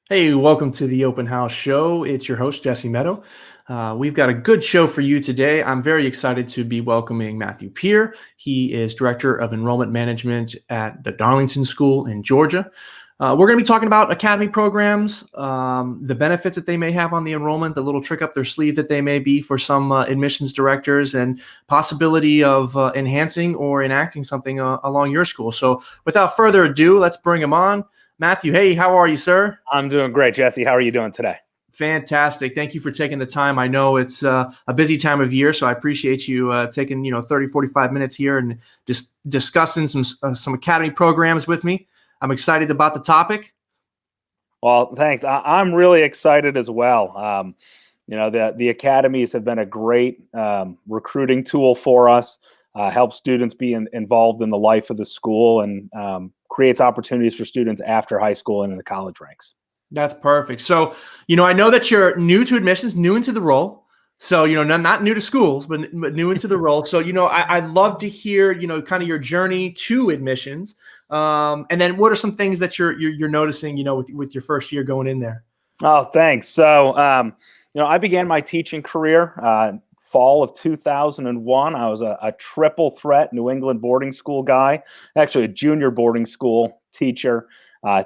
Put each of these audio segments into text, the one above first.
Hey, welcome to the Open House Show. It's your host, Jesse Meadow. We've got a good show for you today. I'm very excited to be welcoming Matthew Peer. He is Director of Enrollment Management at the Darlington School in Georgia. We're going to be talking about academy programs, the benefits that they may have on the enrollment, the little trick up their sleeve that they may be for some admissions directors, and possibility of enhancing or enacting something along your school. So without further ado, let's bring him on. Matthew, hey, how are you, sir? I'm doing great, Jesse. How are you doing today? Fantastic. Thank you for taking the time. I know it's a busy time of year, so I appreciate you taking 30, 45 minutes here and just discussing some academy programs with me. I'm excited about the topic. Well, thanks. I'm really excited as well. The academies have been a great recruiting tool for us, help students be involved in the life of the school, and creates opportunities for students after high school and in the college ranks. That's perfect. So, I know that you're new to admissions, new into the role. So, not new to schools, but new into the role. So, I'd love to hear, kind of your journey to admissions. And then what are some things that you're noticing, with your first year going in there? Oh, thanks. So, I began my teaching career fall of 2001. I was a triple threat New England boarding school guy, actually a junior boarding school teacher,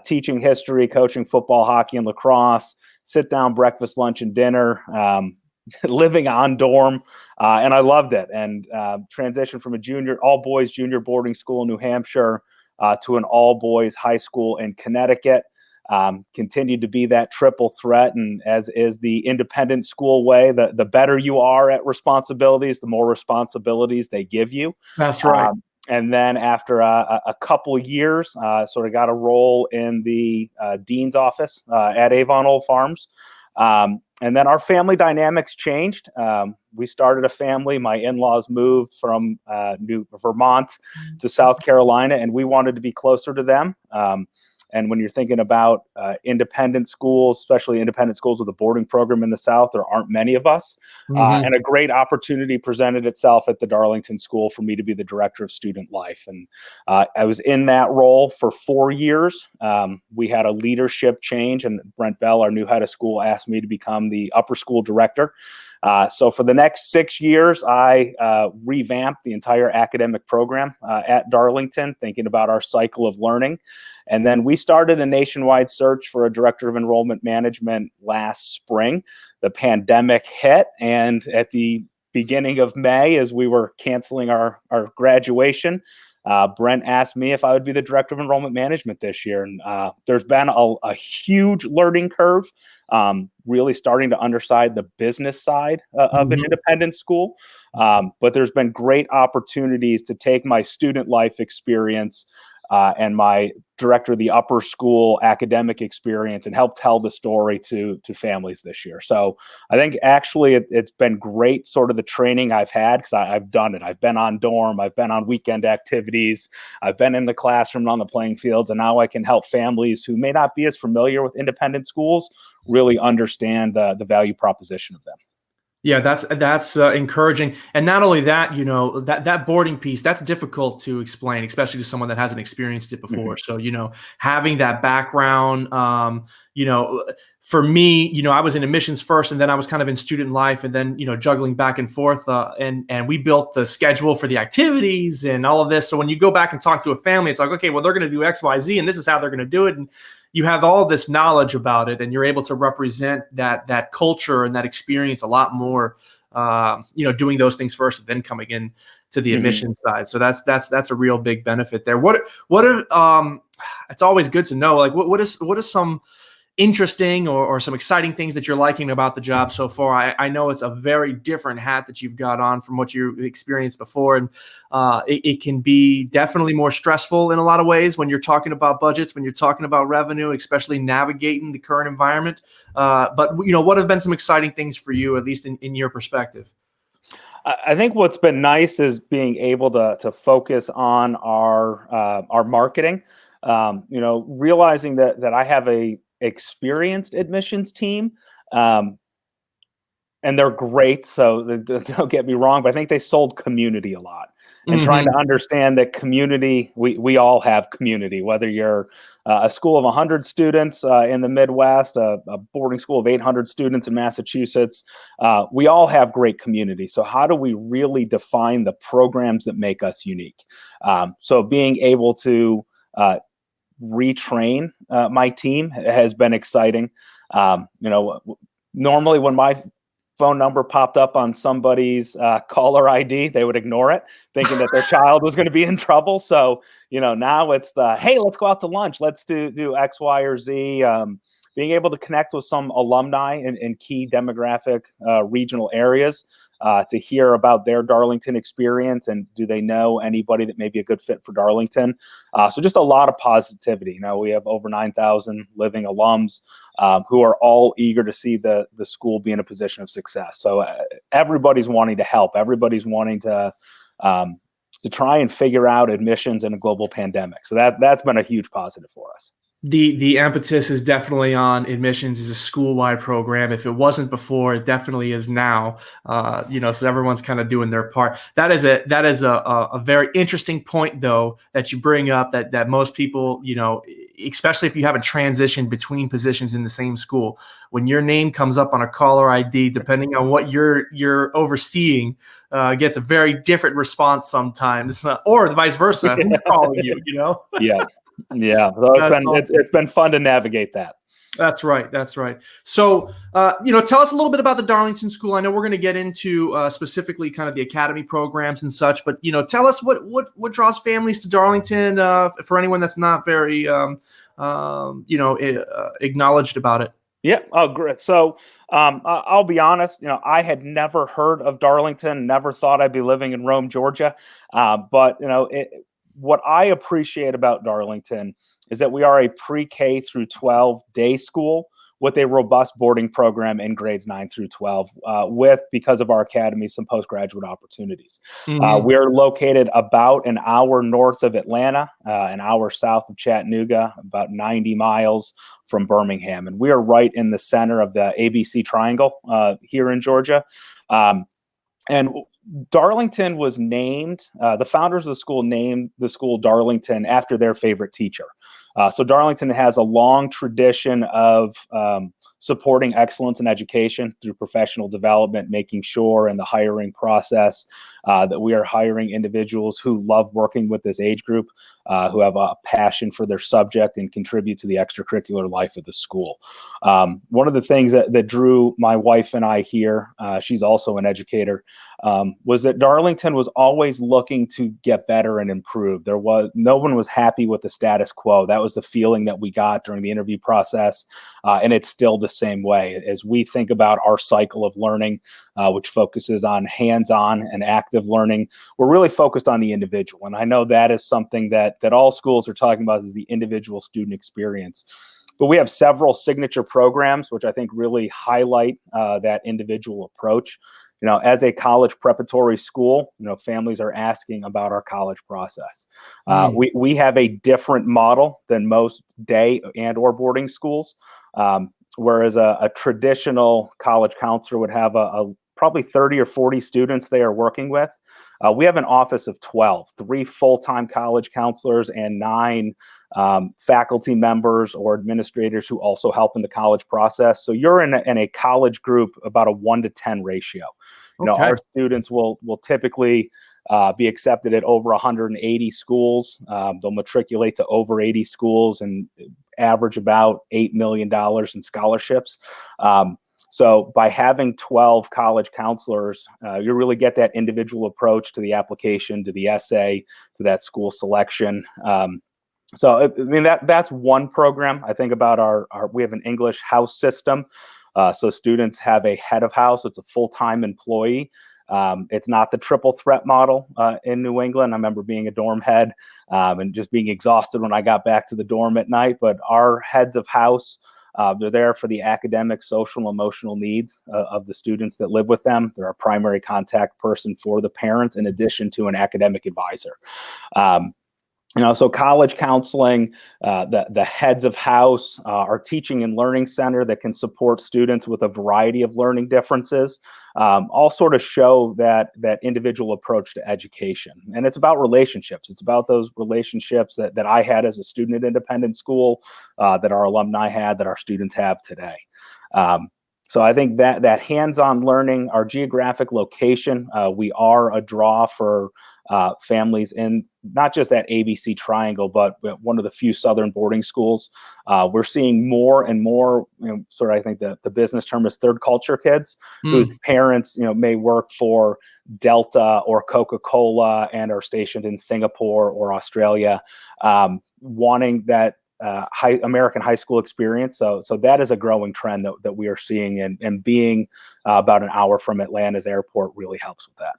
teaching history, coaching football, hockey, and lacrosse, sit down breakfast, lunch, and dinner, living on dorm. And I loved it. And transitioned from a all boys junior boarding school in New Hampshire to an all boys high school in Connecticut. Continued to be that triple threat, and as is the independent school way, the better you are at responsibilities, the more responsibilities they give you. That's right. And then after a couple of years, sort of got a role in the dean's office at Avon Old Farms. And then our family dynamics changed. We started a family. My in-laws moved from Vermont to South Carolina, and we wanted to be closer to them. And when you're thinking about independent schools, especially independent schools with a boarding program in the South, there aren't many of us. And a great opportunity presented itself at the Darlington School for me to be the director of student life. And I was in that role for 4 years. We had a leadership change, and Brent Bell, our new head of school, asked me to become the upper school director. So for the next 6 years, I revamped the entire academic program at Darlington, thinking about our cycle of learning. And then we started a nationwide search for a director of enrollment management last spring. The pandemic hit, and at the beginning of May, as we were canceling our graduation, Brent asked me if I would be the director of enrollment management this year. And there's been a huge learning curve, really starting to understand the business side of an independent school. But there's been great opportunities to take my student life experience and my director of the upper school academic experience and help tell the story to families this year. So I think actually it's been great, sort of the training I've had, because I've done it. I've been on dorm, I've been on weekend activities, I've been in the classroom and on the playing fields, and now I can help families who may not be as familiar with independent schools really understand the value proposition of them. Yeah, that's encouraging. And not only that, that boarding piece, that's difficult to explain, especially to someone that hasn't experienced it before. So, having that background, for me, I was in admissions first, and then I was kind of in student life, and then, juggling back and forth. And we built the schedule for the activities and all of this. So when you go back and talk to a family, it's like, okay, well, they're going to do X, Y, Z, and this is how they're going to do it. And you have all this knowledge about it, and you're able to represent that culture and that experience a lot more, doing those things first and then coming in to the admission side. So that's a real big benefit there. What are it's always good to know, like, what is some interesting or some exciting things that you're liking about the job so far? I know it's a very different hat that you've got on from what you experienced before, and it can be definitely more stressful in a lot of ways when you're talking about budgets, when you're talking about revenue, especially navigating the current environment. But what have been some exciting things for you, at least in your perspective? I think what's been nice is being able to focus on our marketing. Realizing that I have a experienced admissions team. and they're great. So don't get me wrong, but I think they sold community a lot. And trying to Mm-hmm. understand that community, we all have community, whether you're a school of 100 students in the Midwest, a boarding school of 800 students in Massachusetts, we all have great community. So how do we really define the programs that make us unique? So being able to retrain my team has been exciting. Normally when my phone number popped up on somebody's caller ID, they would ignore it, thinking that their child was going to be in trouble. So, now it's hey, let's go out to lunch. Let's do X, Y, or Z. Being able to connect with some alumni in key demographic regional areas to hear about their Darlington experience, and do they know anybody that may be a good fit for Darlington. So just a lot of positivity. We have over 9,000 living alums who are all eager to see the school be in a position of success. So everybody's wanting to help. Everybody's wanting to try and figure out admissions in a global pandemic. So that's been a huge positive for us. The impetus is definitely on admissions as a school-wide program. If it wasn't before, it definitely is now. So everyone's kind of doing their part. That is a very interesting point, though, that you bring up, that most people, especially if you haven't transitioned between positions in the same school, when your name comes up on a caller ID, depending on what you're overseeing, gets a very different response sometimes, or the vice versa. Who's calling you? Yeah. Yeah, so it's been fun to navigate that. That's right. So, tell us a little bit about the Darlington School. I know we're going to get into specifically kind of the academy programs and such, but tell us what draws families to Darlington for anyone that's not very acknowledged about it. Yeah. Oh, great. So I'll be honest. I had never heard of Darlington. Never thought I'd be living in Rome, Georgia. But what I appreciate about Darlington is that we are a pre-K through 12 day school with a robust boarding program in grades 9 through 12, because of our academy, some postgraduate opportunities. Mm-hmm. We're located about an hour north of Atlanta, an hour south of Chattanooga, about 90 miles from Birmingham. And we are right in the center of the ABC Triangle here in Georgia. And Darlington was named, the founders of the school named the school Darlington after their favorite teacher. So Darlington has a long tradition of supporting excellence in education through professional development, making sure in the hiring process that we are hiring individuals who love working with this age group, who have a passion for their subject and contribute to the extracurricular life of the school. One of the things that drew my wife and I here, she's also an educator, was that Darlington was always looking to get better and improve. No one was happy with the status quo. That was the feeling that we got during the interview process, and it's still the same way. As we think about our cycle of learning, which focuses on hands-on and active learning, we're really focused on the individual. And I know that is something that all schools are talking about, is the individual student experience. But we have several signature programs, which I think really highlight that individual approach. As a college preparatory school, families are asking about our college process. We have a different model than most day and or boarding schools. Whereas a traditional college counselor would have probably 30 or 40 students they are working with. We have an office of 12, 3 full-time college counselors and 9 faculty members or administrators who also help in the college process. So you're in a college group about a 1-to-10 ratio. Okay. Our students will typically be accepted at over 180 schools. They'll matriculate to over 80 schools and average about $8 million in scholarships. So by having 12 college counselors, you really get that individual approach to the application, to the essay, to that school selection. So that's one program. I think about we have an English house system. So students have a head of house. It's a full-time employee. It's not the triple threat model in New England. I remember being a dorm head and just being exhausted when I got back to the dorm at night. But our heads of house, they're there for the academic, social, emotional needs of the students that live with them. They're a primary contact person for the parents, in addition to an academic advisor. So college counseling, the heads of house, our teaching and learning center that can support students with a variety of learning differences, all sort of show that individual approach to education. And it's about relationships. It's about those relationships that I had as a student at independent school, that our alumni had, that our students have today. So I think that hands-on learning, our geographic location, we are a draw for families in not just that ABC triangle, but one of the few southern boarding schools. We're seeing more and more, sort of, I think the business term is third culture kids whose parents, may work for Delta or Coca-Cola and are stationed in Singapore or Australia, wanting that American high school experience. So that is a growing trend that we are seeing, and being about an hour from Atlanta's airport really helps with that.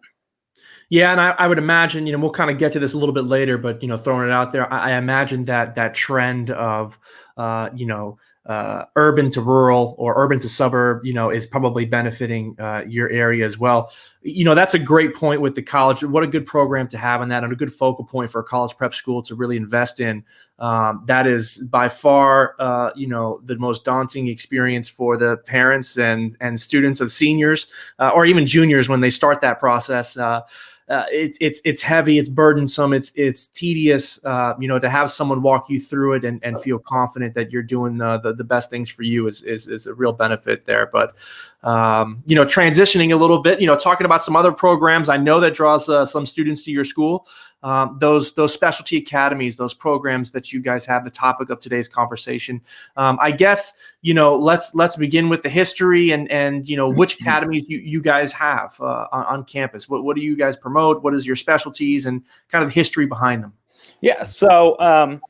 Yeah, and I would imagine, we'll kind of get to this a little bit later, but throwing it out there, I imagine that trend of urban to rural or urban to suburb, is probably benefiting your area as well. That's a great point with the college. What a good program to have on that, and a good focal point for a college prep school to really invest in. That is by far, the most daunting experience for the parents and students of seniors or even juniors when they start that process. It's heavy, it's burdensome, it's tedious. To have someone walk you through it and feel confident that you're doing the best things for you is a real benefit there. But transitioning a little bit, talking about some other programs I know that draws some students to your school. Those specialty academies, those programs that you guys have, the topic of today's conversation. I guess let's begin with the history and which academies you guys have on campus. What do you guys promote? What is your specialties and kind of the history behind them? Yeah, so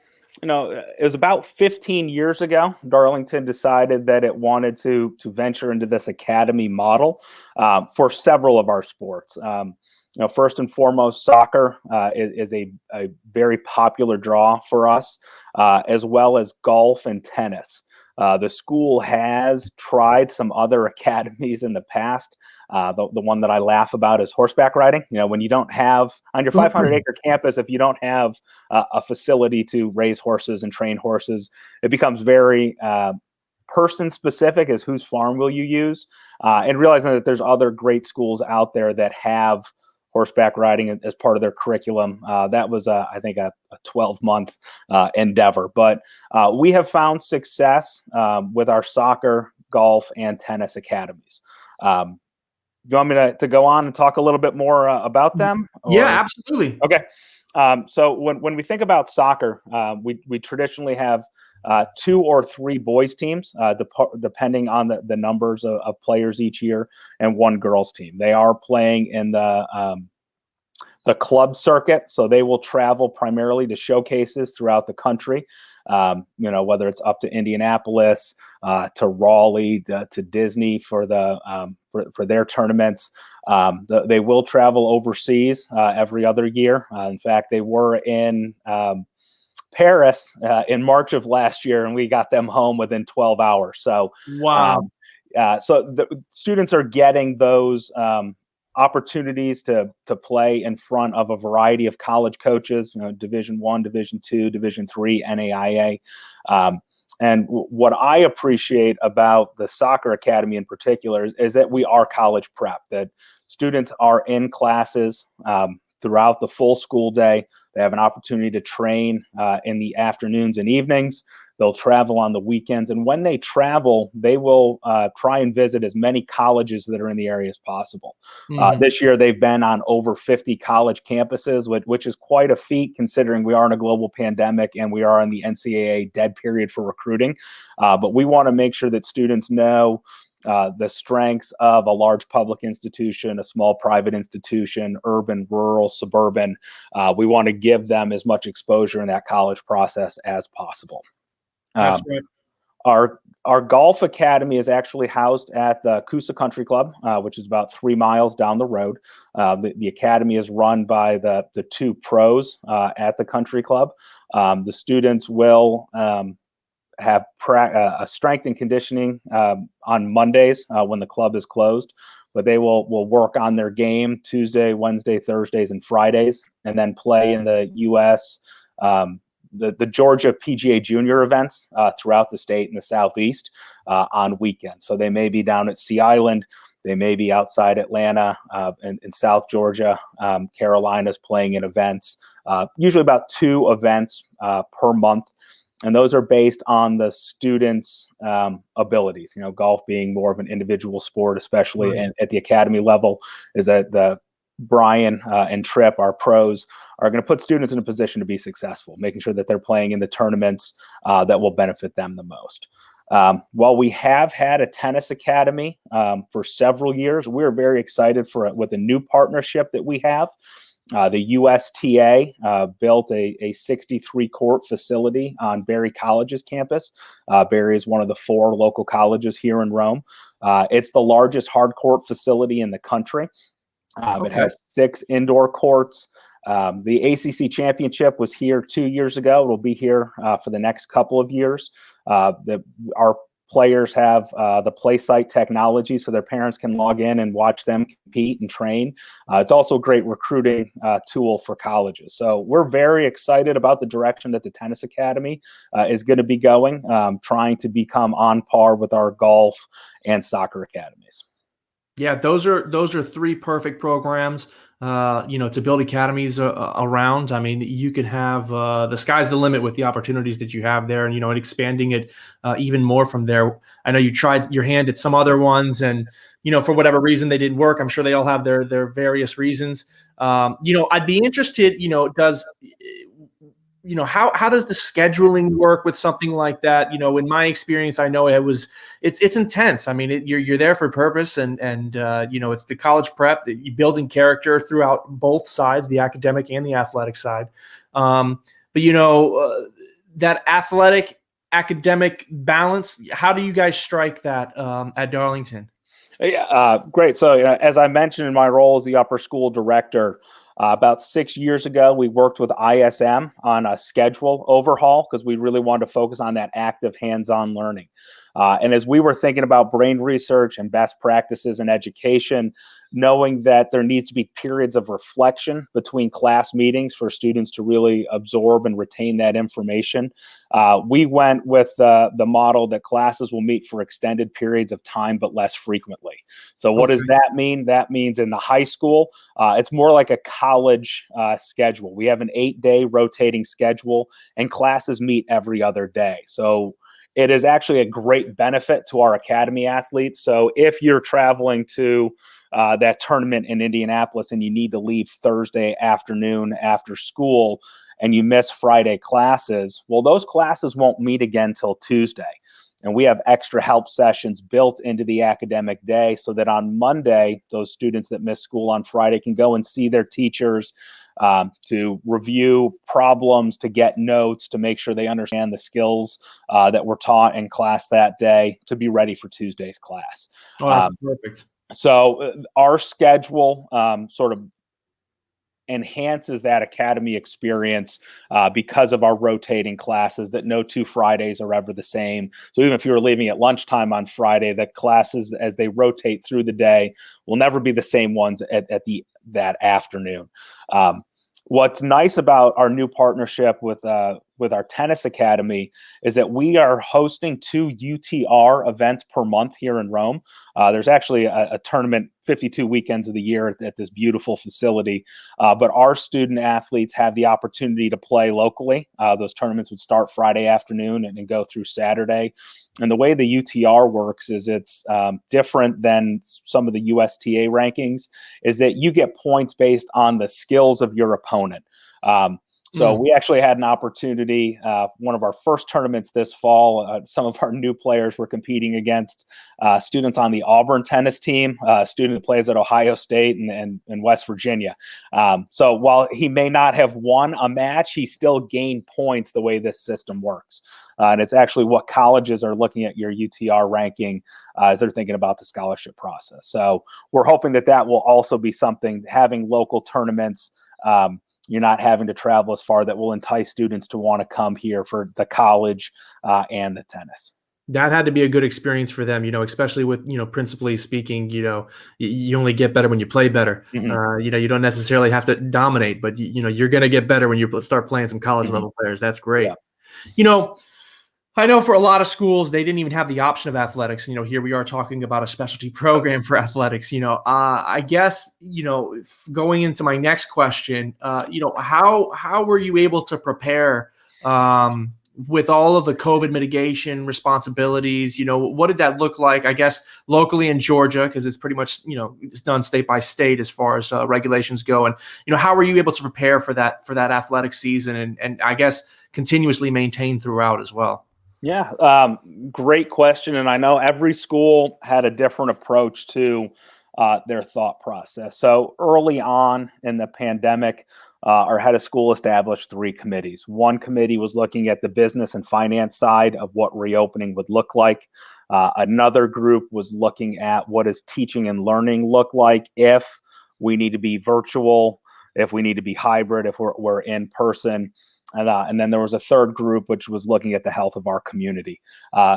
it was about 15 years ago, Darlington decided that it wanted to venture into this academy model for several of our sports. First and foremost, soccer is a very popular draw for us, as well as golf and tennis. The school has tried some other academies in the past. The one that I laugh about is horseback riding. When you don't have, on your 500-acre campus, if you don't have a facility to raise horses and train horses, it becomes very person-specific as whose farm will you use, and realizing that there's other great schools out there that have horseback riding as part of their curriculum. That was, I think, a 12-month endeavor. But we have found success with our soccer, golf, and tennis academies. Do you want me to go on and talk a little bit more about them? Yeah, absolutely. Okay. So when we think about soccer, we traditionally have 2 or 3 boys teams, depending on the numbers of players each year, and 1 girls team. They are playing in the club circuit, so they will travel primarily to showcases throughout the country. Whether it's up to Indianapolis, to Raleigh, to Disney for their tournaments. They will travel overseas every other year. In fact, they were in Paris in March of last year, and we got them home within 12 hours. So, wow. So the students are getting those opportunities to play in front of a variety of college coaches, Division I, Division II, Division III, NAIA. And what I appreciate about the soccer academy in particular is that we are college prep, that students are in classes throughout the full school day. They have an opportunity to train in the afternoons and evenings. They'll travel on the weekends. And when they travel, they will try and visit as many colleges that are in the area as possible. This year, they've been on over 50 college campuses, which is quite a feat considering we are in a global pandemic and we are in the NCAA dead period for recruiting. But we want to make sure that students know the strengths of a large public institution, a small private institution, urban, rural, suburban. We want to give them as much exposure in that college process as possible. That's right. Our golf academy is actually housed at the Coosa Country Club, which is about 3 miles down the road. The academy is run by the 2 pros at the country club. The students will have a strength and conditioning on Mondays when the club is closed, but they will work on their game Tuesday, Wednesday, Thursdays, and Fridays, and then play in the U.S. the Georgia PGA Junior events throughout the state and the Southeast on weekends. So they may be down at Sea Island, they may be outside Atlanta, in South Georgia, Carolinas, playing in events, usually about 2 events per month. And those are based on the students' abilities. You know, golf being more of an individual sport, especially at the academy level, is that Brian and Tripp, our pros, are going to put students in a position to be successful, making sure that they're playing in the tournaments that will benefit them the most. While we have had a tennis academy for several years, we're very excited with a new partnership that we have. The USTA built a 63-court facility on Berry College's campus. Berry is one of the 4 local colleges here in Rome. It's the largest hard court facility in the country. It has 6 indoor courts. The ACC championship was here 2 years ago. It'll be here for the next couple of years. Our players have the play site technology, so their parents can log in and watch them compete and train. It's also a great recruiting tool for colleges. So we're very excited about the direction that the tennis academy is going to be going, trying to become on par with our golf and soccer academies. Yeah, those are 3 perfect programs, to build academies around. I mean, you can have the sky's the limit with the opportunities that you have there, and expanding it even more from there. I know you tried your hand at some other ones, and for whatever reason they didn't work. I'm sure they all have their various reasons. I'd be interested. How does the scheduling work with something like that? In my experience, I know it's intense. I mean, you're there for a purpose, and it's the college prep that you building character throughout both sides, the academic and the athletic side. That athletic academic balance, how do you guys strike that at Darlington? Yeah, great. So as I mentioned in my role as the upper school director, about 6 years ago, we worked with ISM on a schedule overhaul because we really wanted to focus on that active hands-on learning. And as we were thinking about brain research and best practices in education, knowing that there needs to be periods of reflection between class meetings for students to really absorb and retain that information, we went with the model that classes will meet for extended periods of time, but less frequently. So what does that mean? That means in the high school, it's more like a college schedule. We have an 8-day rotating schedule, and classes meet every other day. So it is actually a great benefit to our academy athletes. So if you're traveling to that tournament in Indianapolis and you need to leave Thursday afternoon after school and you miss Friday classes, well, those classes won't meet again till Tuesday. And we have extra help sessions built into the academic day so that on Monday, those students that miss school on Friday can go and see their teachers to review problems, to get notes, to make sure they understand the skills that were taught in class that day to be ready for Tuesday's class. Oh, that's perfect. So our schedule sort of enhances that academy experience because of our rotating classes, that no 2 Fridays are ever the same. So even if you were leaving at lunchtime on Friday, the classes as they rotate through the day will never be the same ones at that afternoon. What's nice about our new partnership with our tennis academy is that we are hosting 2 UTR events per month here in Rome. There's actually a tournament 52 weekends of the year at this beautiful facility, but our student athletes have the opportunity to play locally. Those tournaments would start Friday afternoon and go through Saturday. And the way the UTR works is it's different than some of the USTA rankings, is that you get points based on the skills of your opponent. So we actually had an opportunity, one of our first tournaments this fall, some of our new players were competing against students on the Auburn tennis team, a student who plays at Ohio State and West Virginia. So while he may not have won a match, he still gained points the way this system works. And it's actually what colleges are looking at your UTR ranking as they're thinking about the scholarship process. So we're hoping that will also be something, having local tournaments, you're not having to travel as far, that will entice students to want to come here for the college and the tennis. That had to be a good experience for them, especially with, principally speaking, you only get better when you play better. Hmm. You don't necessarily have to dominate, but you're going to get better when you start playing some college Hmm. level players. That's Yeah. great. You know, I know for a lot of schools, they didn't even have the option of athletics. Here we are talking about a specialty program for athletics. I guess, going into my next question, how were you able to prepare with all of the COVID mitigation responsibilities? What did that look like? I guess locally in Georgia, because it's pretty much, it's done state by state as far as regulations go. And, how were you able to prepare for that athletic season and I guess continuously maintain throughout as well? Yeah, great question. And I know every school had a different approach to their thought process. So early on in the pandemic, our head of school established 3 committees. One committee was looking at the business and finance side of what reopening would look like. Another group was looking at what does teaching and learning look like if we need to be virtual, if we need to be hybrid, if we're in person. And then there was a third group which was looking at the health of our community.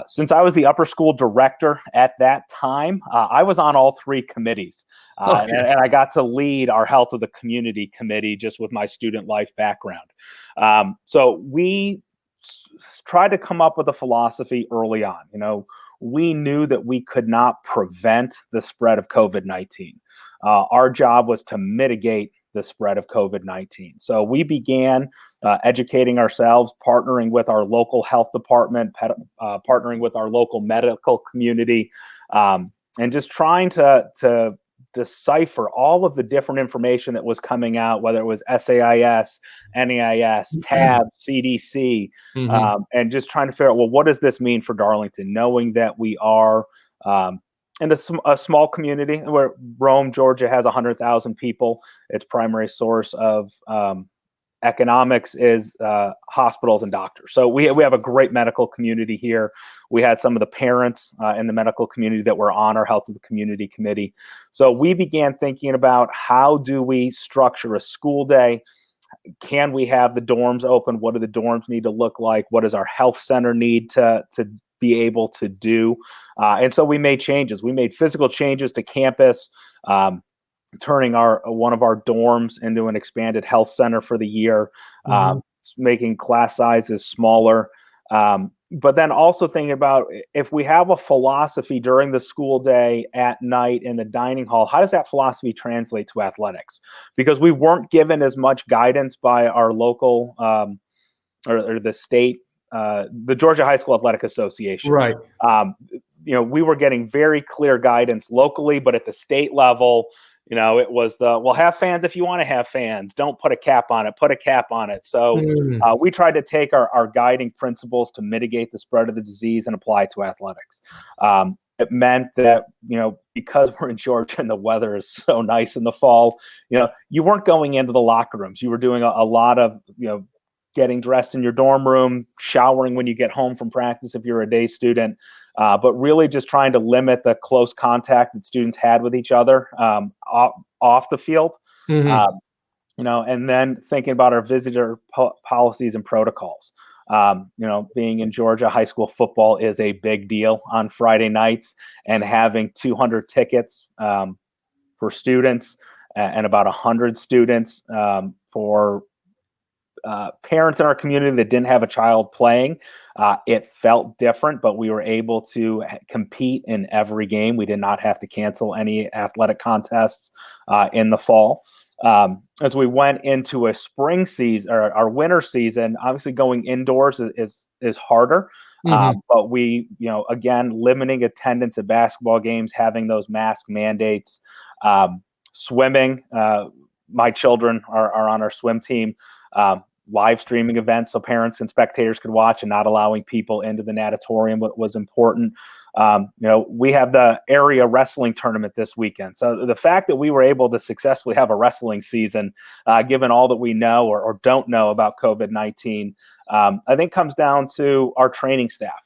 Since I was the upper school director at that time, I was on all 3 committees. Okay. And I got to lead our health of the community committee just with my student life background. So we tried to come up with a philosophy early on. We knew that we could not prevent the spread of COVID-19. Our job was to mitigate the spread of COVID-19. So we began educating ourselves, partnering with our local health department, partnering with our local medical community, and just trying to decipher all of the different information that was coming out, whether it was SAIS, NAIS, TAB, CDC, Mm-hmm. and just trying to figure out, well, what does this mean for Darlington, knowing that we are in a small community where Rome, Georgia has 100,000 people. Its primary source of economics is hospitals and doctors. So we have a great medical community here. We had some of the parents in the medical community that were on our health of the community committee. So we began thinking about how do we structure a school day? Can we have the dorms open? What do the dorms need to look like? What does our health center need to be able to do? And so we made changes. We made physical changes to campus, turning one of our dorms into an expanded health center for the year, Mm-hmm. making class sizes smaller. But then also thinking about if we have a philosophy during the school day, at night in the dining hall, how does that philosophy translate to athletics? Because we weren't given as much guidance by our local or the state, the Georgia High School Athletic Association. Right. We were getting very clear guidance locally, but at the state level, it was have fans if you want to have fans. Don't put a cap on it. Put a cap on it. So we tried to take our guiding principles to mitigate the spread of the disease and apply it to athletics. It meant that, because we're in Georgia and the weather is so nice in the fall, you weren't going into the locker rooms. You were doing a lot of, getting dressed in your dorm room, showering when you get home from practice if you're a day student, but really just trying to limit the close contact that students had with each other off the field. Mm-hmm. And then thinking about our visitor policies and protocols. Being in Georgia, high school football is a big deal on Friday nights, and having 200 tickets for students and about 100 students for parents in our community that didn't have a child playing. It felt different, but we were able to compete in every game. We did not have to cancel any athletic contests in the fall. As we went into a spring season or our winter season, obviously going indoors is harder. Mm-hmm. But we, again, limiting attendance at basketball games, having those mask mandates, swimming. My children are on our swim team. Live streaming events so parents and spectators could watch, and not allowing people into the natatorium was important. We have the area wrestling tournament this weekend. So the fact that we were able to successfully have a wrestling season, given all that we know or don't know about COVID-19, I think comes down to our training staff.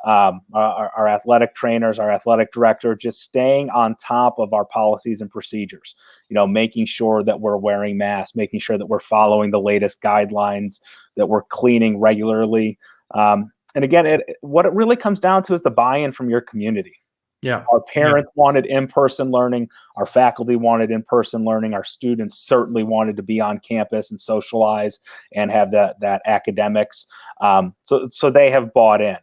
Our athletic trainers, our athletic director, just staying on top of our policies and procedures, making sure that we're wearing masks, making sure that we're following the latest guidelines, that we're cleaning regularly. And And again, what it really comes down to is the buy-in from your community. Yeah. Our parents wanted in-person learning. Our faculty wanted in-person learning. Our students certainly wanted to be on campus and socialize and have that academics. So they have bought in.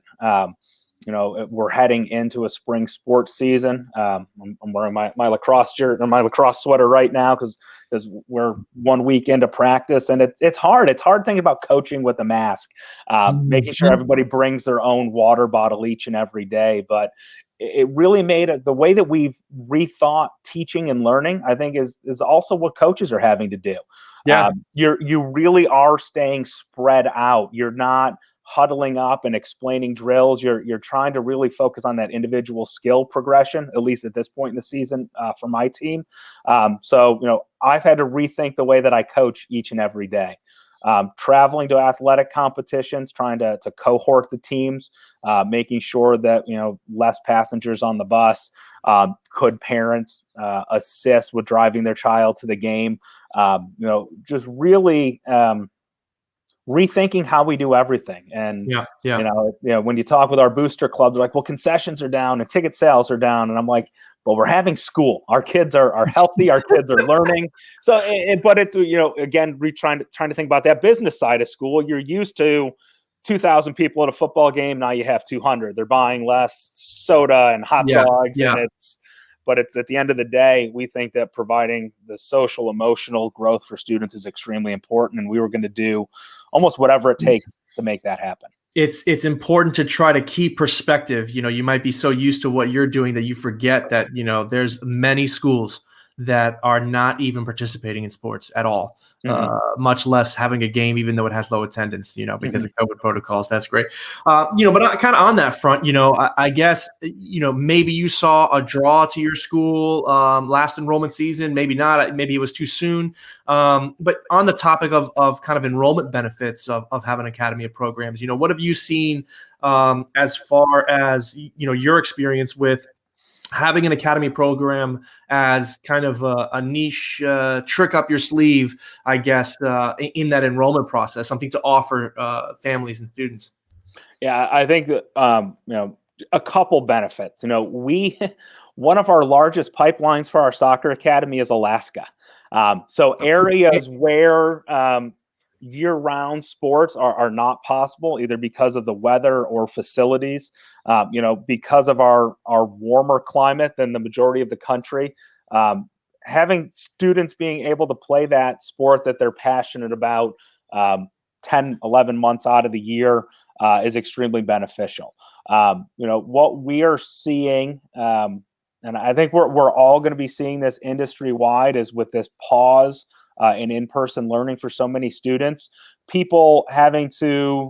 We're heading into a spring sports season. I'm wearing my lacrosse shirt or my lacrosse sweater right now because we're 1 week into practice, and it's hard. It's hard thinking about coaching with a mask, making sure everybody brings their own water bottle each and every day. But it really made the way that we've rethought teaching and learning, I think, is also what coaches are having to do. Yeah. You really are staying spread out. You're not huddling up and explaining drills. You're trying to really focus on that individual skill progression, at least at this point in the season for my team. So I've had to rethink the way that I coach each and every day. Traveling to athletic competitions, trying to cohort the teams, making sure that less passengers on the bus. Could parents assist with driving their child to the game? Just really rethinking how we do everything. And when you talk with our booster clubs, they're like, well, concessions are down and ticket sales are down, and I'm like, well, we're having school. Our kids are healthy. Our kids are learning. So, but it's again, trying to think about that business side of school. You're used to 2,000 people at a football game. Now you have 200. They're buying less soda and hot dogs, and it's at the end of the day, we think that providing the social, emotional growth for students is extremely important, and we were going to do almost whatever it takes to make that happen. It's important to try to keep perspective. You might be so used to what you're doing that you forget that, there's many schools that are not even participating in sports at all, much less having a game, even though it has low attendance, because of COVID protocols. That's great. But kind of on that front, I guess, maybe you saw a draw to your school last enrollment season, maybe not, maybe it was too soon. But on the topic of kind of enrollment benefits of having Academy of programs, what have you seen as far as, your experience with having an Academy program as kind of a niche trick up your sleeve, I guess, in that enrollment process, something to offer families and students? Yeah, I think that, a couple benefits. One of our largest pipelines for our soccer academy is Alaska. So areas where year-round sports are not possible, either because of the weather or facilities, because of our warmer climate than the majority of the country. Having students being able to play that sport that they're passionate about 10, 11 months out of the year is extremely beneficial. What we are seeing, and I think we're all going to be seeing this industry-wide, is with this pause in-person learning for so many students, people having to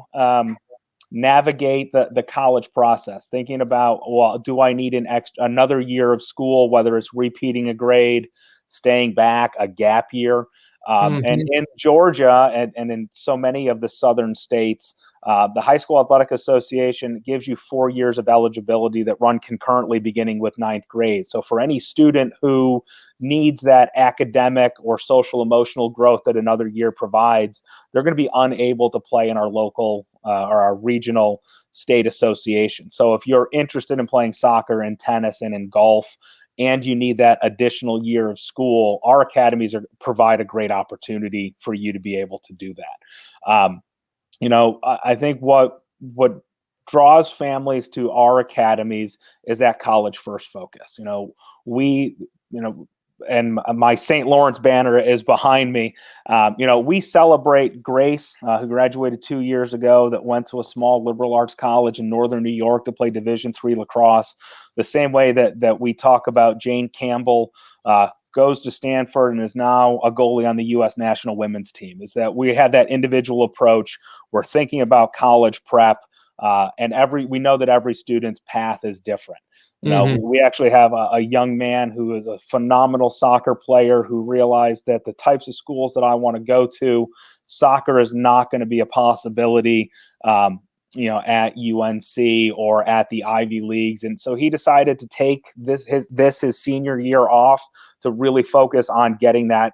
navigate the college process, thinking about, well, do I need another year of school, whether it's repeating a grade, staying back, a gap year. And in Georgia and in so many of the southern states, the High School Athletic Association gives you 4 years of eligibility that run concurrently beginning with 9th grade. So for any student who needs that academic or social emotional growth that another year provides, they're going to be unable to play in our local or our regional state association. So if you're interested in playing soccer and tennis and in golf, and you need that additional year of school, our academies provide a great opportunity for you to be able to do that. I think what draws families to our academies is that college first focus. And my St. Lawrence banner is behind me. We celebrate Grace, who graduated 2 years ago, that went to a small liberal arts college in northern New York to play Division III lacrosse. The same way that we talk about Jane Campbell, goes to Stanford and is now a goalie on the U.S. national women's team, is that we have that individual approach. We're thinking about college prep, and we know that every student's path is different. We actually have a young man who is a phenomenal soccer player who realized that the types of schools that I want to go to, soccer is not going to be a possibility, at UNC or at the Ivy Leagues. And so he decided to take his senior year off to really focus on getting that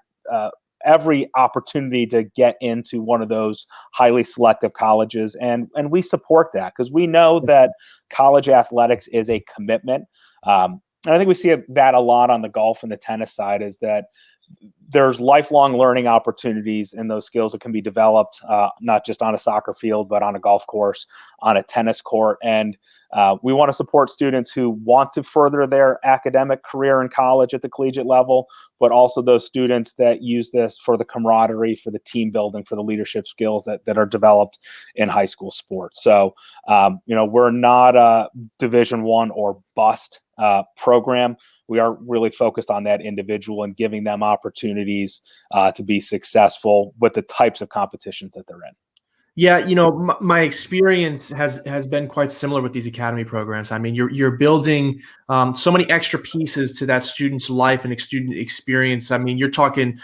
every opportunity to get into one of those highly selective colleges. And we support that because we know that college athletics is a commitment. And I think we see that a lot on the golf and the tennis side, is that there's lifelong learning opportunities in those skills that can be developed, not just on a soccer field, but on a golf course, on a tennis court. And we want to support students who want to further their academic career in college at the collegiate level, but also those students that use this for the camaraderie, for the team building, for the leadership skills that are developed in high school sports. So, we're not a Division I or bust program. We are really focused on that individual and giving them opportunities to be successful with the types of competitions that they're in. Yeah, my experience has been quite similar with these academy programs. I mean, you're building so many extra pieces to that student's life and student experience. I mean, you're talking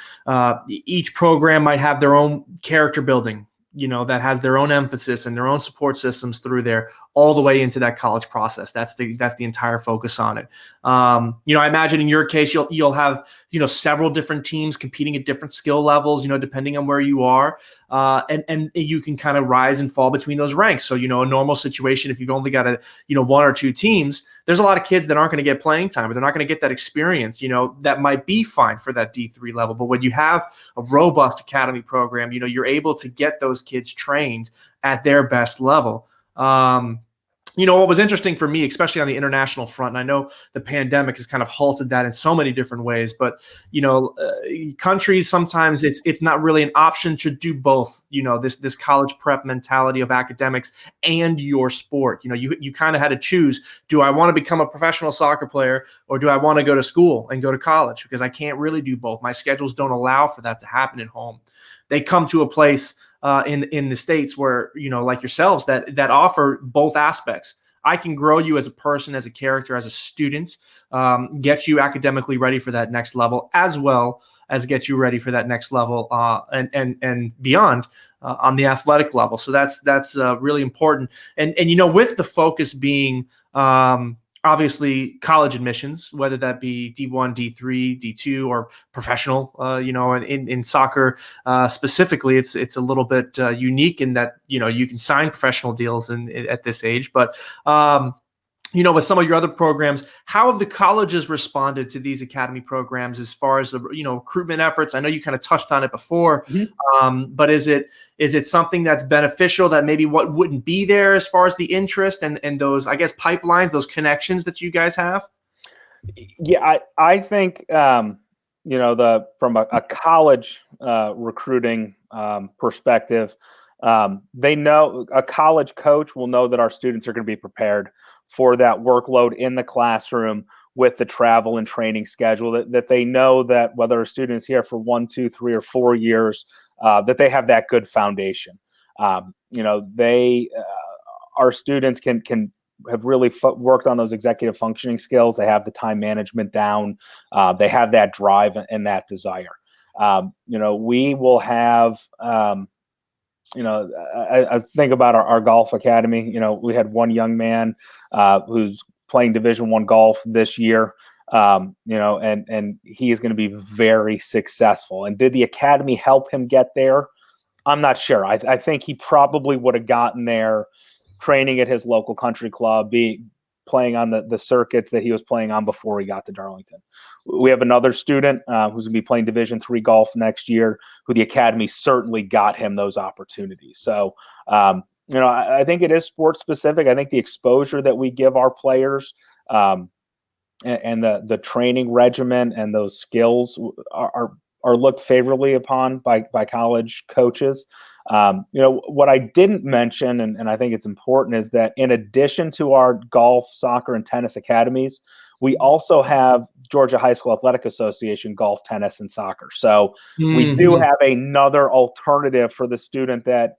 each program might have their own character building, that has their own emphasis and their own support systems through there, all the way into that college process. That's the entire focus on it. I imagine in your case, you'll have, several different teams competing at different skill levels, depending on where you are. And you can kind of rise and fall between those ranks. So, a normal situation, if you've only got one or two teams, there's a lot of kids that aren't going to get playing time, or they're not going to get that experience, that might be fine for that D3 level. But when you have a robust academy program, you're able to get those kids trained at their best level. What was interesting for me, especially on the international front, and I know the pandemic has kind of halted that in so many different ways, but, countries, sometimes it's not really an option to do both, this college prep mentality of academics and your sport. You kind of had to choose, do I want to become a professional soccer player, or do I want to go to school and go to college? Because I can't really do both. My schedules don't allow for that to happen at home. They come to a place in the States where, like yourselves, that offer both aspects. I can grow you as a person, as a character, as a student, get you academically ready for that next level, as well as get you ready for that next level and beyond on the athletic level. So that's really important. And with the focus being obviously college admissions, whether that be D1, D3, D2, or professional, in soccer specifically, it's a little bit unique in that, you can sign professional deals at this age. But, with some of your other programs, how have the colleges responded to these academy programs as far as the, recruitment efforts? I know you kind of touched on it before, but is it something that's beneficial that maybe what wouldn't be there as far as the interest and those, I guess, pipelines, those connections that you guys have? Yeah, I think, from a college recruiting perspective, they know a college coach will know that our students are going to be prepared for that workload in the classroom with the travel and training schedule, that they know that whether a student is here for 1, 2, 3, or 4 years, that they have that good foundation. Our students can have really worked on those executive functioning skills. They have the time management down. They have that drive and that desire. We will have, I think about our golf academy. We had one young man who's playing Division I golf this year, and he is going to be very successful. And did the academy help him get there? I'm not sure. I think he probably would have gotten there training at his local country club, playing on the circuits that he was playing on before he got to Darlington. We have another student who's going to be playing Division III golf next year, who the academy certainly got him those opportunities. So, I think it is sports specific. I think the exposure that we give our players and the training regimen and those skills are looked favorably upon by college coaches. What I didn't mention, and I think it's important, is that in addition to our golf, soccer, and tennis academies, we also have Georgia High School Athletic Association golf, tennis, and soccer. So we do have another alternative for the student that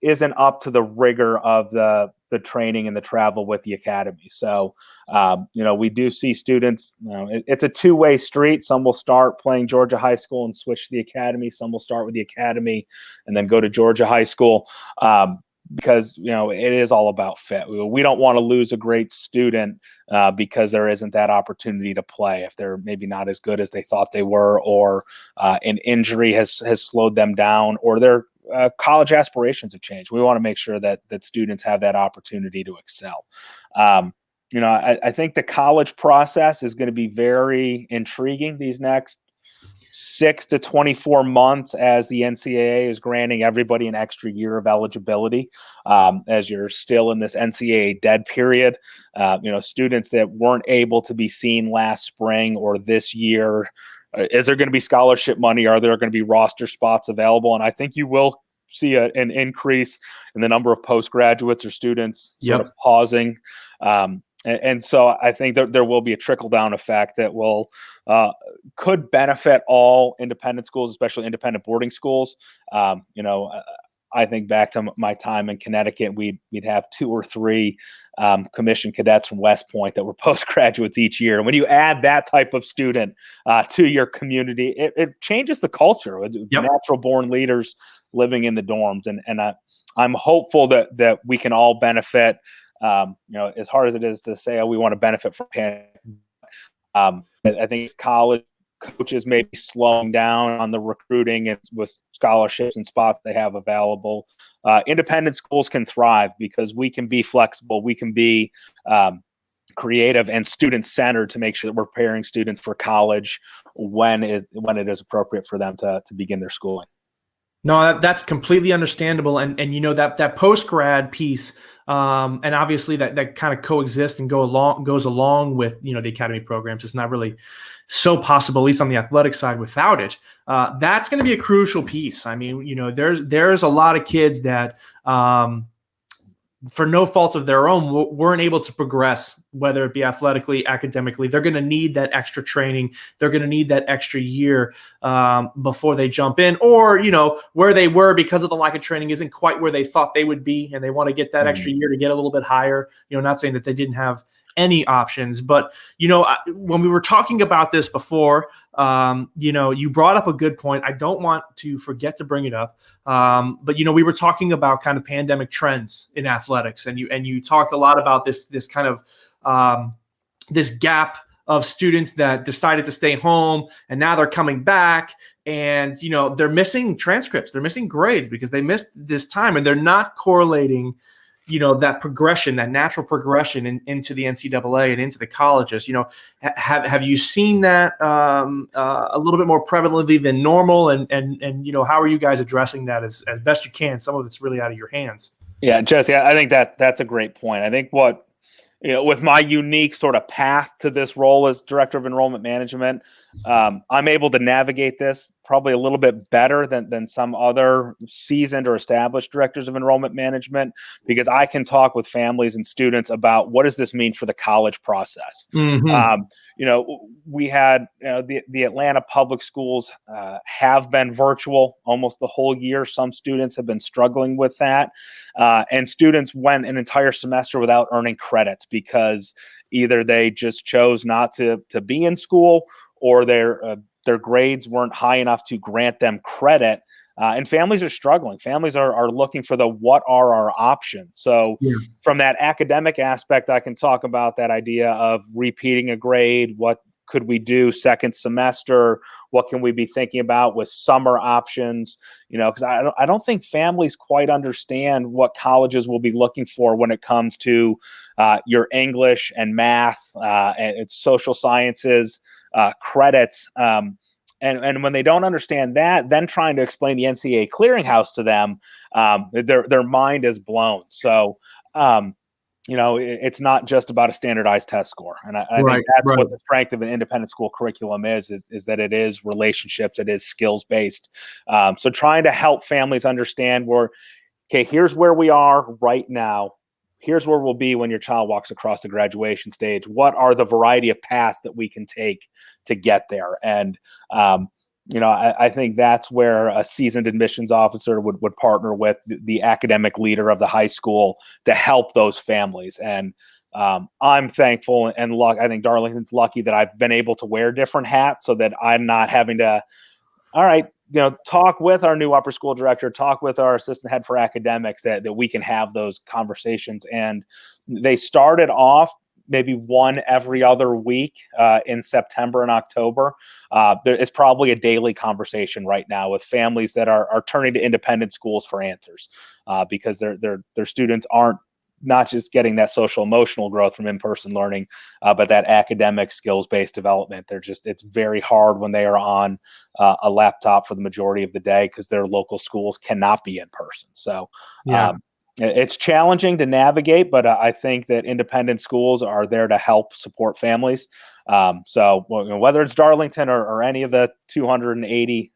isn't up to the rigor of the training and the travel with the academy. So, we do see students, it's a two-way street. Some will start playing Georgia High School and switch to the academy. Some will start with the academy and then go to Georgia High School. because it is all about fit. We don't want to lose a great student because there isn't that opportunity to play if they're maybe not as good as they thought they were, or an injury has slowed them down, or their college aspirations have changed. We want to make sure that students have that opportunity to excel. I think the college process is going to be very intriguing these next 6 to 24 months, as the NCAA is granting everybody an extra year of eligibility, as you're still in this NCAA dead period. Students that weren't able to be seen last spring or this year, is there going to be scholarship money? Are there going to be roster spots available? And I think you will see an increase in the number of postgraduates or students sort of pausing. And so I think there will be a trickle-down effect that could benefit all independent schools, especially independent boarding schools. I think back to my time in Connecticut, we'd have 2 or 3 commissioned cadets from West Point that were postgraduates each year. And when you add that type of student to your community, it changes the culture. Natural-born leaders living in the dorms, and I'm hopeful that we can all benefit. As hard as it is to say, we want to benefit from pandemic, I think college coaches may be slowing down on the recruiting and with scholarships and spots they have available. Independent schools can thrive because we can be flexible. We can be creative and student-centered to make sure that we're preparing students for college when it is appropriate for them to begin their schooling. No, that's completely understandable. And that post-grad piece, and obviously that kind of coexists and goes along with, the academy programs. It's not really so possible, at least on the athletic side, without it. That's going to be a crucial piece. I mean, there's a lot of kids that, for no fault of their own, weren't able to progress, whether it be athletically, academically. They're going to need that extra training. They're going to need that extra year before they jump in, or, where they were because of the lack of training isn't quite where they thought they would be, and they want to get that extra year to get a little bit higher. Not saying that they didn't have any options, but, when we were talking about this before, you brought up a good point. I don't want to forget to bring it up. But we were talking about kind of pandemic trends in athletics, and you talked a lot about this kind of this gap of students that decided to stay home, and now they're coming back, and they're missing transcripts, they're missing grades because they missed this time, and they're not correlating that progression, that natural progression into the NCAA and into the colleges. Have you seen that a little bit more prevalently than normal? And how are you guys addressing that as best you can? Some of it's really out of your hands. Yeah, Jesse, I think that's a great point. I think with my unique sort of path to this role as director of enrollment management, I'm able to navigate this probably a little bit better than some other seasoned or established directors of enrollment management, because I can talk with families and students about what does this mean for the college process. Mm-hmm. We had the Atlanta public schools have been virtual almost the whole year. Some students have been struggling with that, and students went an entire semester without earning credits because either they just chose not to be in school, or their grades weren't high enough to grant them credit. And families are struggling. Families are looking for what are our options. So from that academic aspect, I can talk about that idea of repeating a grade. What could we do second semester? What can we be thinking about with summer options? Because I don't think families quite understand what colleges will be looking for when it comes to your English and math and social sciences credits. And when they don't understand that, then trying to explain the NCAA clearinghouse to them, their mind is blown. So, it's not just about a standardized test score. And I think that's what the strength of an independent school curriculum is that it is relationships, it is skills-based. So trying to help families understand here's where we are right now. Here's where we'll be when your child walks across the graduation stage. What are the variety of paths that we can take to get there? And, I think that's where a seasoned admissions officer would partner with the academic leader of the high school to help those families. And I'm thankful and I think Darlington's lucky that I've been able to wear different hats so that I'm not having to, all right, talk with our new upper school director, talk with our assistant head for academics that we can have those conversations. And they started off maybe one every other week in September and October. It's probably a daily conversation right now with families that are turning to independent schools for answers because their students aren't not just getting that social emotional growth from in-person learning, but that academic skills-based development. It's very hard when they are on a laptop for the majority of the day because their local schools cannot be in person. So it's challenging to navigate, but I think that independent schools are there to help support families. So whether it's Darlington or any of the 280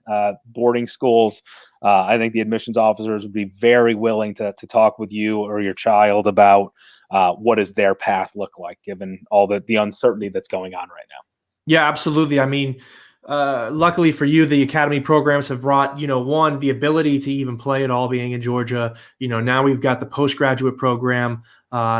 boarding schools, I think the admissions officers would be very willing to talk with you or your child about what does their path look like, given all the uncertainty that's going on right now. Yeah, absolutely. I mean, luckily for you, the academy programs have brought, one, the ability to even play at all being in Georgia. Now we've got the postgraduate program.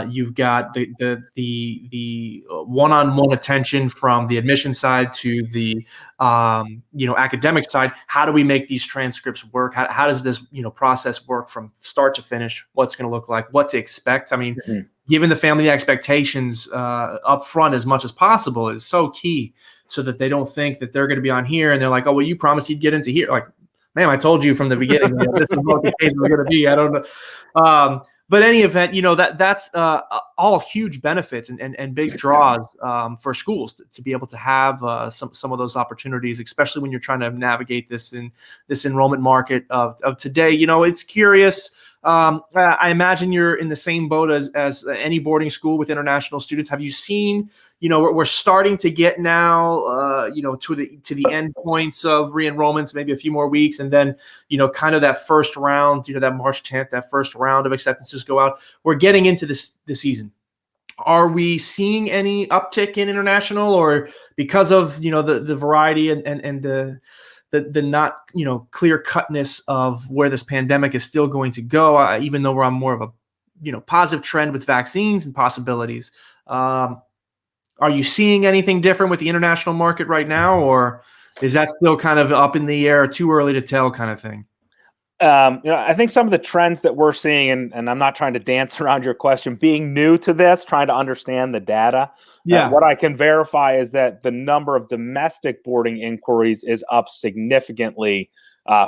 You've got the one-on-one attention from the admission side to the academic side. How do we make these transcripts work? How does this process work from start to finish? What's going to look like? What to expect? I mean, giving the family expectations up front as much as possible is so key, so that they don't think that they're going to be on here and they're like, oh, well, you promised you'd get into here. Like, man, I told you from the beginning, this is what the case was going to be. I don't know. But any event, that's all huge benefits and big draws for schools to be able to have some of those opportunities, especially when you're trying to navigate this enrollment market of today. It's curious. I imagine you're in the same boat as any boarding school with international students. Have you seen, we're starting to get now, to the end points of re-enrollments, maybe a few more weeks, and then, kind of that first round, that March 10th, that first round of acceptances go out. We're getting into the season. Are we seeing any uptick in international, or because of, the variety and the not clear cutness of where this pandemic is still going to go, even though we're on more of a positive trend with vaccines and possibilities? Are you seeing anything different with the international market right now, or is that still kind of up in the air, too early to tell kind of thing? I think some of the trends that we're seeing, and I'm not trying to dance around your question, being new to this, trying to understand the data. What I can verify is that the number of domestic boarding inquiries is up significantly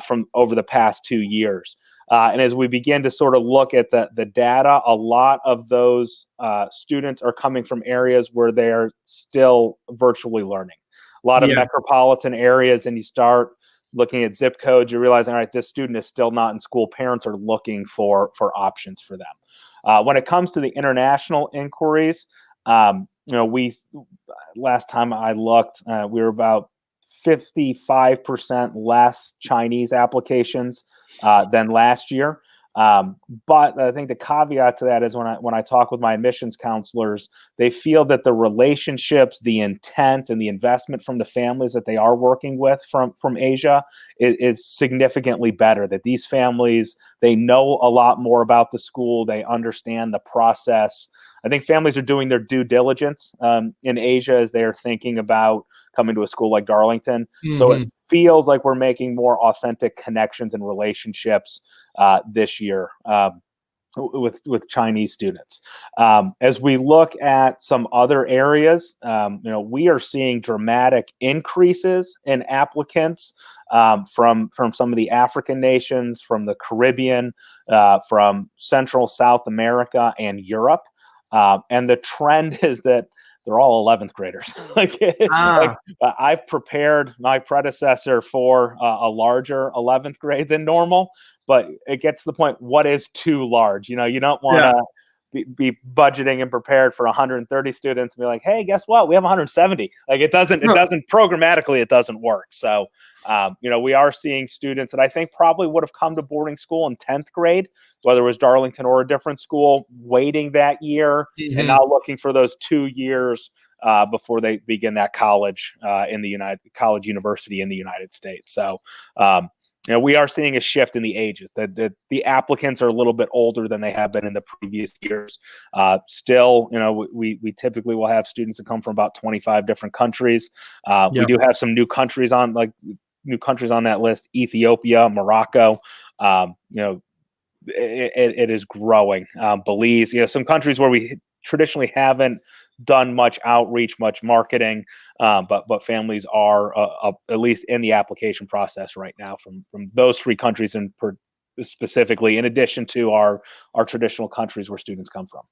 from over the past 2 years. And as we begin to sort of look at the data, a lot of those students are coming from areas where they're still virtually learning. A lot of metropolitan areas, and you start looking at zip codes, you're realizing, all right, this student is still not in school. Parents are looking for options for them. When it comes to the international inquiries, we last time I looked, we were about 55% less Chinese applications than last year. But I think the caveat to that is when I talk with my admissions counselors, they feel that the relationships, the intent, and the investment from the families that they are working with from Asia is significantly better. That these families, they know a lot more about the school, they understand the process. I think families are doing their due diligence in Asia as they are thinking about coming to a school like Darlington. So it feels like we're making more authentic connections and relationships this year with Chinese students. As we look at some other areas, we are seeing dramatic increases in applicants from some of the African nations, from the Caribbean, from Central South America and Europe. And the trend is that they're all 11th graders. I've prepared my predecessor for a larger 11th grade than normal, but it gets to the point, what is too large? You don't want to be budgeting and prepared for 130 students and be like, hey, guess what? We have 170. It doesn't programmatically, it doesn't work. So, we are seeing students that I think probably would have come to boarding school in 10th grade, whether it was Darlington or a different school, waiting that year and now looking for those 2 years before they begin that college university in the United States. So, we are seeing a shift in the ages. The applicants are a little bit older than they have been in the previous years. Still, we typically will have students that come from about 25 different countries. We do have some new countries on, like new countries on that list: Ethiopia, Morocco. It is growing. Belize, some countries where we traditionally haven't done much outreach, much marketing, but families are at least in the application process right now from those 3 countries, and specifically in addition to our traditional countries where students come from.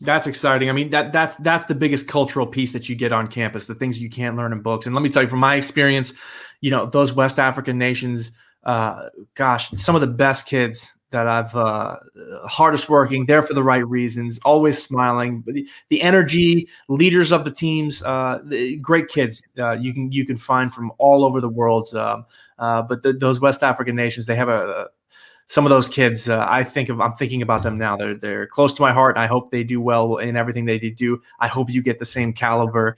That's exciting. I mean, that's the biggest cultural piece that you get on campus, the things you can't learn in books. And let me tell you, from my experience, those West African nations, some of the best kids that I've hardest working, there for the right reasons, always smiling, the energy, leaders of the teams, great kids you can find from all over the world. But those West African nations, they have some of those kids, I'm thinking about them now. They're close to my heart, and I hope they do well in everything they do. I hope you get the same caliber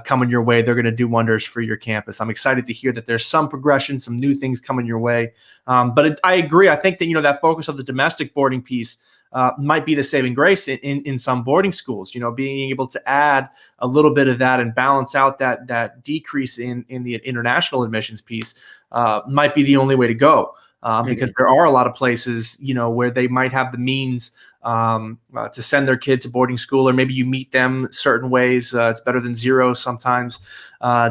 coming your way. They're going to do wonders for your campus. I'm excited to hear that there's some progression, some new things coming your way. But I agree. I think that that focus of the domestic boarding piece might be the saving grace in some boarding schools. Being able to add a little bit of that and balance out that decrease in the international admissions piece might be the only way to go. Because there are a lot of places, where they might have the means to send their kid to boarding school, or maybe you meet them certain ways. It's better than zero sometimes,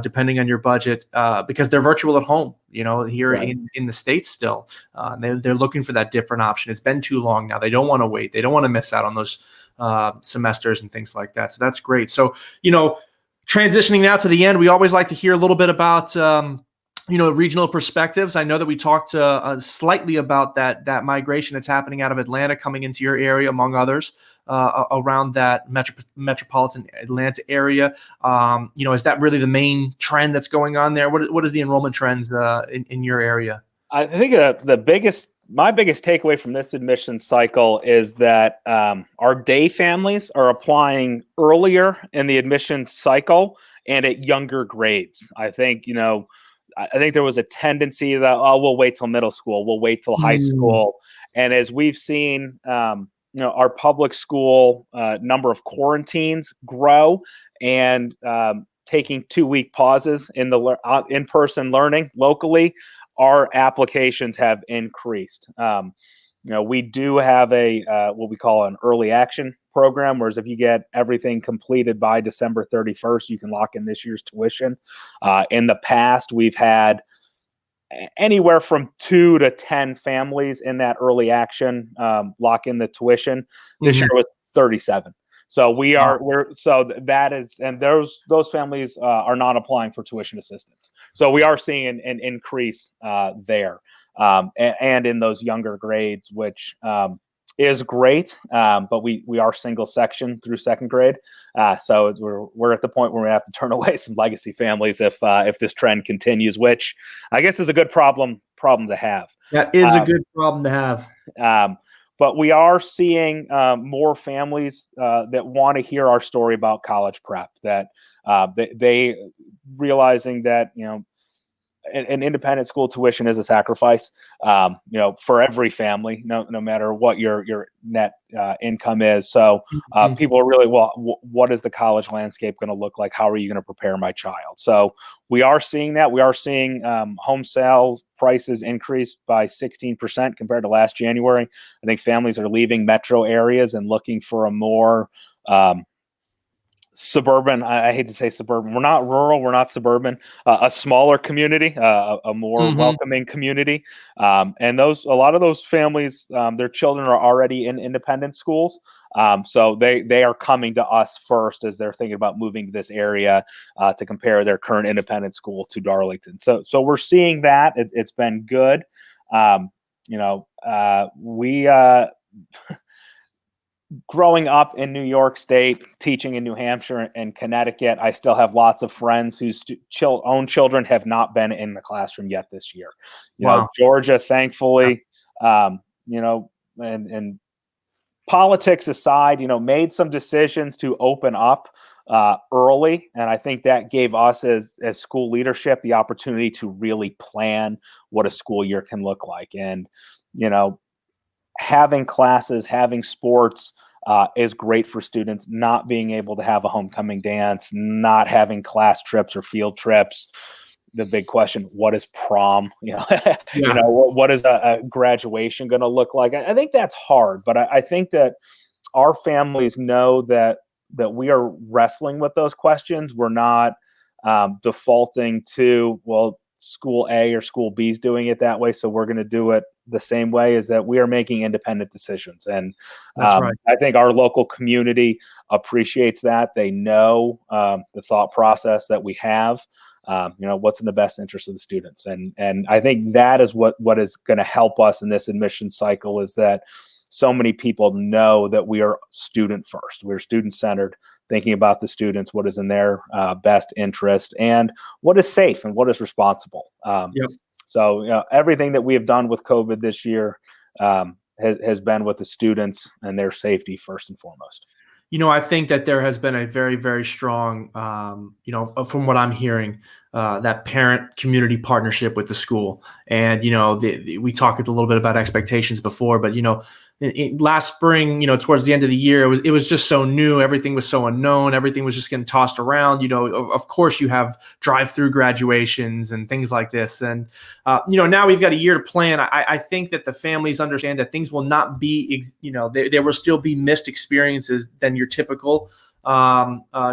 depending on your budget, because they're virtual at home, here right. in the States still. They're looking for that different option. It's been too long now. They don't want to wait. They don't want to miss out on those semesters and things like that. So that's great. So, transitioning now to the end, we always like to hear a little bit about regional perspectives. I know that we talked slightly about that migration that's happening out of Atlanta coming into your area, among others, around that metropolitan Atlanta area. Is that really the main trend that's going on there? What are the enrollment trends in your area? I think my biggest takeaway from this admission cycle is that our day families are applying earlier in the admission cycle and at younger grades. I think there was a tendency that, we'll wait till middle school, we'll wait till high school. And as we've seen, our public school number of quarantines grow, and taking 2-week pauses in the in-person learning locally, our applications have increased. We do have a what we call an early action program, whereas if you get everything completed by December 31st, you can lock in this year's tuition. In the past, we've had anywhere from 2 to 10 families in that early action lock in the tuition. This year was 37. So those families are not applying for tuition assistance. So we are seeing an increase there, and in those younger grades, which is great. But we are single section through 2nd grade. So we're at the point where we have to turn away some legacy families if this trend continues, which I guess is a good problem to have. That is a good problem to have. But we are seeing more families that want to hear our story about college prep, that they realizing that, an independent school tuition is a sacrifice, for every family, no matter what your net income is. So people are really, what is the college landscape going to look like? How are you going to prepare my child? So we are seeing that. We are seeing home sales prices increase by 16% compared to last January. I think families are leaving metro areas and looking for a more suburban, I hate to say suburban, we're not rural, we're not suburban, a smaller community, a more welcoming community. And a lot of those families, their children are already in independent schools. So they are coming to us first as they're thinking about moving to this area to compare their current independent school to Darlington. So we're seeing that. It's been good. Growing up in New York State, teaching in New Hampshire and Connecticut, I still have lots of friends whose own children have not been in the classroom yet this year. Georgia, thankfully, and politics aside, made some decisions to open up early. And I think that gave us as school leadership the opportunity to really plan what a school year can look like. And, having classes, having sports is great for students. Not being able to have a homecoming dance, not having class trips or field trips, the big question: what is prom? Yeah, What is a graduation going to look like? I think that's hard, but I think that our families know that we are wrestling with those questions. We're not defaulting to, well, school A or school B is doing it that way, so we're going to do it the same way. Is that we are making independent decisions, and that's right. I think our local community appreciates that. They know the thought process that we have. What's in the best interest of the students, and I think that is what is going to help us in this admission cycle, is that so many people know that we are student first. We're student centered, thinking about the students, what is in their best interest, and what is safe and what is responsible. Yep. So everything that we have done with COVID this year has been with the students and their safety first and foremost. I think that there has been a very, very strong, from what I'm hearing, that parent community partnership with the school. And, we talked a little bit about expectations before, but, last spring, towards the end of the year, it was just so new. Everything was so unknown. Everything was just getting tossed around. Of course, you have drive-through graduations and things like this. And, now we've got a year to plan. I think that the families understand that things will not be, there will still be missed experiences than your typical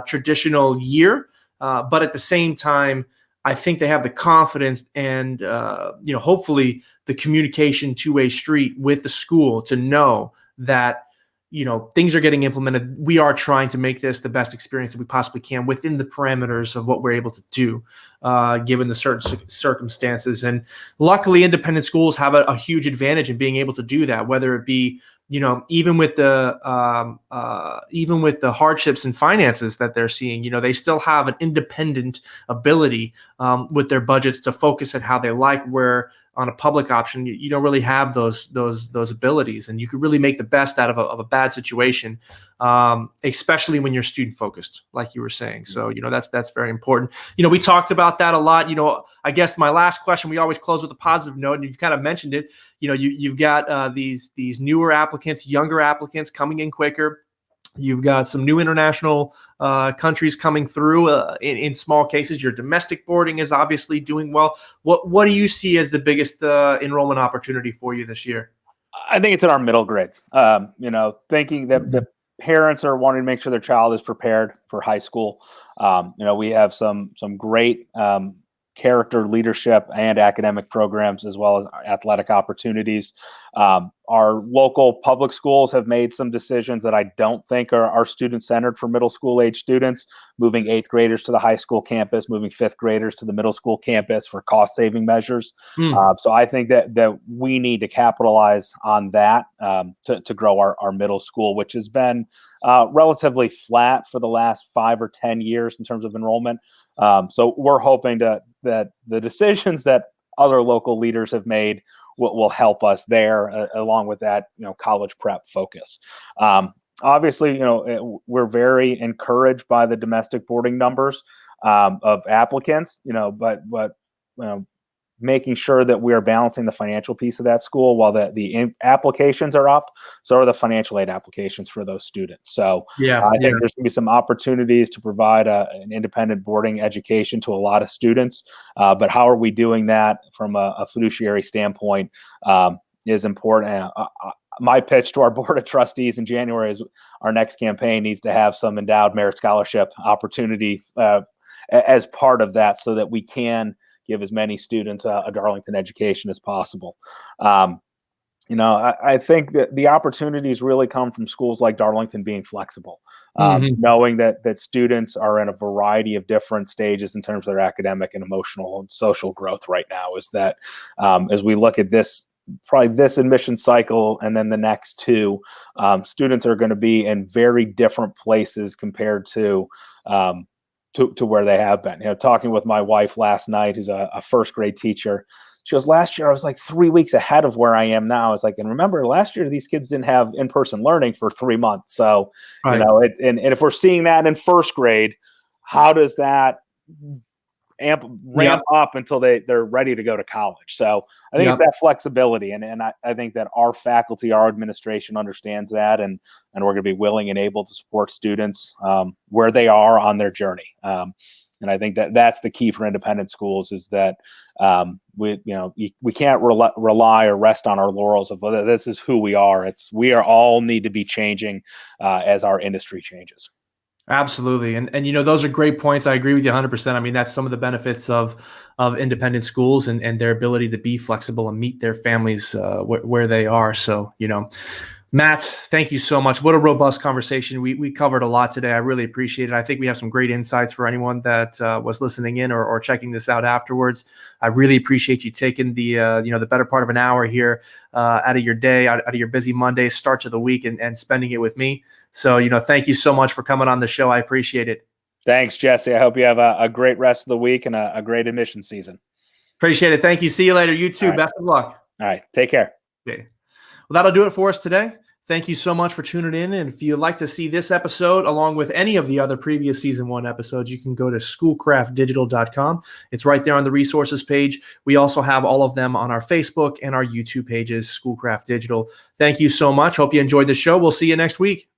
traditional year. But at the same time, I think they have the confidence and, hopefully the communication two-way street with the school to know that, things are getting implemented. We are trying to make this the best experience that we possibly can within the parameters of what we're able to do, given the certain circumstances. And luckily, independent schools have a huge advantage in being able to do that, whether it be, even with the hardships and finances that they're seeing, they still have an independent ability with their budgets to focus at how they like. Where on a public option, you don't really have those abilities, and you could really make the best out of a bad situation, especially when you're student focused, like you were saying. So that's very important. We talked about that a lot. I guess my last question, we always close with a positive note, and you've kind of mentioned it. You've got these newer applicants, younger applicants coming in quicker. You've got some new international countries coming through in small cases. Your domestic boarding is obviously doing well. What do you see as the biggest enrollment opportunity for you this year? I think it's in our middle grades. Thinking that the parents are wanting to make sure their child is prepared for high school. We have some great character, leadership, and academic programs, as well as athletic opportunities. Our local public schools have made some decisions that I don't think are student-centered for middle school age students, moving 8th graders to the high school campus, moving 5th graders to the middle school campus for cost-saving measures. So I think that we need to capitalize on that to grow our middle school, which has been relatively flat for the last 5 or 10 years in terms of enrollment. So we're hoping that the decisions that other local leaders have made will help us there, along with that, college prep focus. Obviously, we're very encouraged by the domestic boarding numbers of applicants, but making sure that we are balancing the financial piece of that school. While the applications are up, so are the financial aid applications for those students. So I think there's going to be some opportunities to provide an independent boarding education to a lot of students. But how are we doing that from a fiduciary standpoint is important. My pitch to our board of trustees in January is our next campaign needs to have some endowed merit scholarship opportunity as part of that, so that we can give as many students a Darlington education as possible. I think that the opportunities really come from schools like Darlington being flexible, knowing that students are in a variety of different stages in terms of their academic and emotional and social growth right now. Is that as we look at probably this admission cycle and then the next two, students are going to be in very different places compared to where they have been. Talking with my wife last night, who's a first grade teacher, she goes, last year I was like 3 weeks ahead of where I am now. I was like, and remember, last year these kids didn't have in-person learning for 3 months. So, Right. And if we're seeing that in first grade, how does that ramp up until they're ready to go to college? So I think it's that flexibility, and I think that our faculty, our administration understands that, and we're going to be willing and able to support students where they are on their journey. And I think that that's the key for independent schools, is that we can't rely or rest on our laurels of whether this is who we are. We are all need to be changing as our industry changes. Absolutely. And those are great points. I agree with you 100%. I mean, that's some of the benefits of independent schools and their ability to be flexible and meet their families where they are. So, Matt, thank you so much. What a robust conversation. We covered a lot today. I really appreciate it. I think we have some great insights for anyone that was listening in or checking this out afterwards. I really appreciate you taking the better part of an hour here out of your day, out of your busy Monday start to the week and spending it with me. So, thank you so much for coming on the show. I appreciate it. Thanks, Jesse. I hope you have a great rest of the week and a great admission season. Appreciate it. Thank you. See you later. You too. Right. Best of luck. All right. Take care. Okay. Well, that'll do it for us today. Thank you so much for tuning in. And if you'd like to see this episode along with any of the other previous season 1 episodes, you can go to schoolcraftdigital.com. It's right there on the resources page. We also have all of them on our Facebook and our YouTube pages, Schoolcraft Digital. Thank you so much. Hope you enjoyed the show. We'll see you next week.